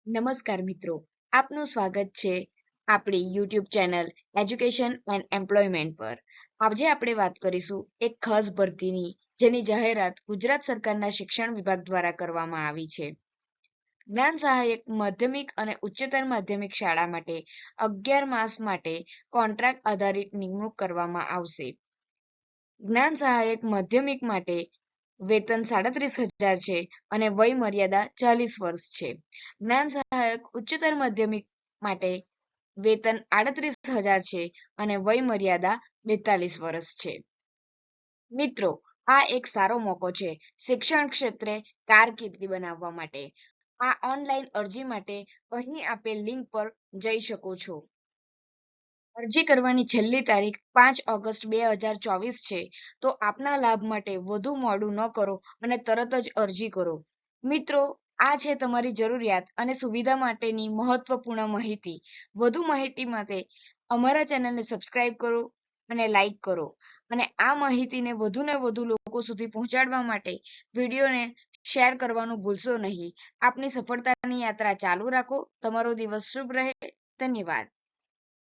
નમસ્કાર મિત્રો, આપનું સ્વાગત છે આપણી YouTube channel education and employment પર. આજે આપણે વાત કરીશું એક ખાસ ભરતીની જેની જાહેરાત ગુજરાત સરકારના શિક્ષણ વિભાગ દ્વારા કરવામાં આવી છે. જ્ઞાન સહાયક માધ્યમિક અને ઉચ્ચતર માધ્યમિક શાળા માટે 11 માસ માટે કોન્ટ્રાક્ટ આધારિત નિમણૂક કરવામાં આવશે. જ્ઞાન સહાયક માધ્યમિક માટે વેતન 37,000 છે અને વય મર્યાદા 40 વર્ષ છે. જ્ઞાન સહાયક ઉચ્ચતર માધ્યમિક માટે વેતન 38,000 છે અને વય મર્યાદા 42 વર્ષ છે. મિત્રો, આ એક સારો મોકો છે શિક્ષણ ક્ષેત્રે કારકિર્દી બનાવવા માટે. આ ઓનલાઈન અરજી માટે અહીં આપેલ લિંક પર જઈ શકો છો. અરજી કરવાની છેલ્લી તારીખ 5 ઓગસ્ટ 2024 છે. તો આપના લાભ માટે વધુ મોડું ન કરો અને તરત જ અરજી કરો. મિત્રો, આ છે તમારી જરૂરિયાત અને સુવિધા માટેની મહત્વપૂર્ણ માહિતી. વધુ માહિતી માટે અમારા ચેનલને સબસ્ક્રાઇબ કરો અને લાઈક કરો અને આ માહિતીને વધુને વધુ લોકો સુધી પહોંચાડવા માટે વિડીયોને શેર કરવાનું ભૂલશો નહીં. આપની સફળતાની યાત્રા ચાલુ રાખો. તમારો દિવસ શુભ રહે. ધન્યવાદ.